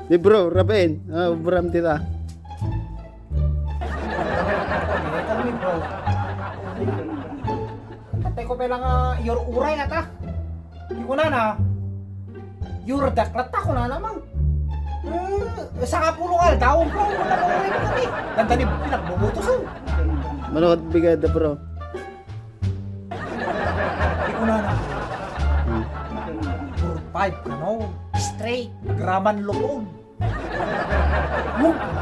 Di bro, rapain. Bram tita. Kami bro. Patay ko pala nga your uray na ta. Di ko na. Your daklat ko na namang. Sa kapulungal daw bro. Wala mo uray kami. Ganda ni pinagbubutos oh. Manot bigada bro. Di ko na. 4-5 ka no. Straight. Graman lupon.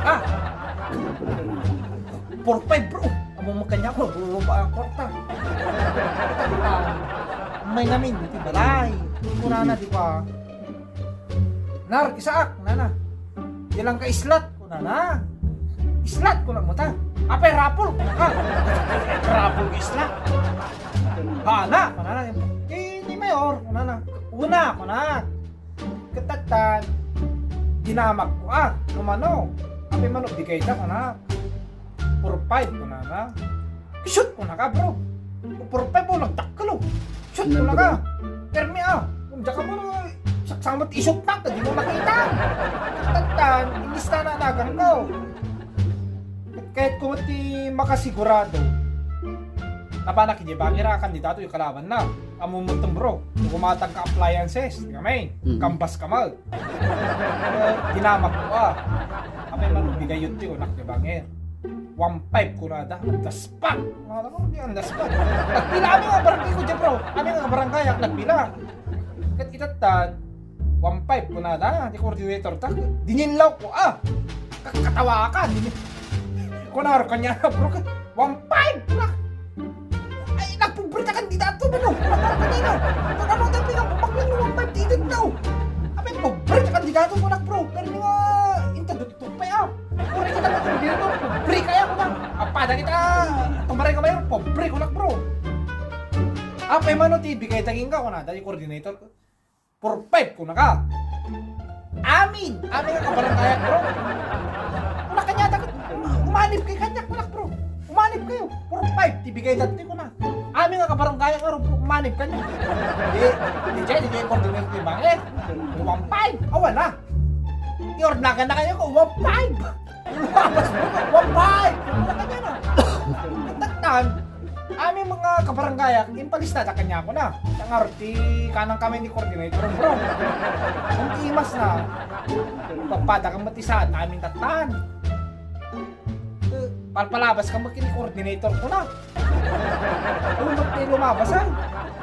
Ah! 4-5 bro. Amo makanya ko. Buluba ang kwarta. May namin. Iti balay. Di ko na di ba? Nar, isaak. Nana. Ilang ka islat ko na. Islat ko lang mo ta. Apay rapol. Rapol islat. Hala. Kanana. Ni Mayor. Kanana. Una ko na. Katatan. Dinamak ko Kumano. Apay mano. Bigay na ko na. 4-5 ko na. Shoot ko na ka bro. 4-5 po. Nagtakalo. Shoot ko na ka. Permi Kung dyan ka mo samot isok na. Di mo makita. Katatan. Inista na nagan ko. Kahit kung ti makasigurado na pa nakikibangira kandidato yung kalaban na amumuntong bro kung kumatag ka appliances di kami kambas kamal dinamak ko apay man bigay yun tiyo nakikibangir 1-5 ko na da daspak ang daspak nagpila kami nga barangay ko dyan bro kami nga barangay nagpila kat itatan 1-5 ko na da di coordinator ta dininlaw ko kakatawa ka kunaro kanya bro 1-5 na ay nagpubrita kandidato ba no kanina kung ano tayo pinapapaklan yung 1-5 didid na apay pubrita kandidato mo na bro pero nga intadututut pa kung rin kita makumbiro pubri kaya ko na apada kita tumaray ka mayor pubri ko na bro apay mano TV kaya taging ka ko na dahil coordinator 4-5 ko na ka amin nga kabarangayat bro una kanya umanip kay kanya kunak bro umanip kayo 4-5 tibigay dati ko na amin nga kabarangaya nga bro umanip kanya di jay coordinate ni bangit 1-5 wala iordnakan na kayo ko 1-5 lumabas bro 1-5 wala kanya na natagtan amin mga kabarangaya impalista na kanya ko na ang arti kanang kami ni coordinator bro kung imas na papada kang matisaan aming tatan palpalabas ka magkini-coordinator ko na. Kung lumabas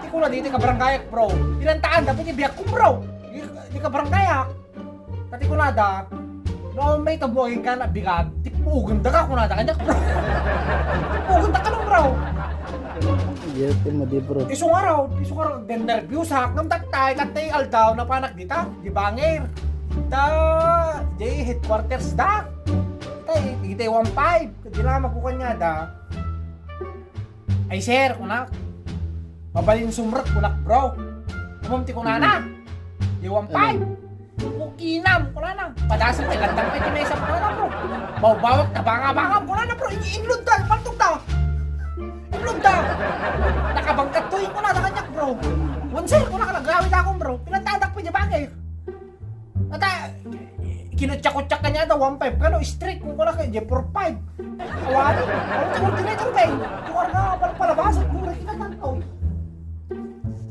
Di ko na dito ka baranggayak bro. Pinantaan dapat ibiyak ko bro. Di ka baranggayak. Kati ko na da. No may tabuhin ka na bigat. Tipugan da ka ko na da kanyak bro. Tipugan da ka nung bro. Yes, mo di bro. Isong araw gender view sa haknam tatay aldaw na panak dita. Di bangir. Di headquarters da. Kita 1-5 dinama ko kanya da ay sir kunak mabalin sumrat kunak bro kumamti ko na di 1-5 mukinam ko na padasang kay landang pa kinesa ko na bro bawbawak na banga ko na bro inlod da paltok da inlod da nakabangkat to ko na kanya bro sir ko na nagawid ako bro pinantadak pa niya bagay ata kinutsak-utsak ka niya daw, 1-5 ka no, straight kung wala kayo, 4-5 awali, ako coordinator kayo kung wala nga, palabas, kung wala kita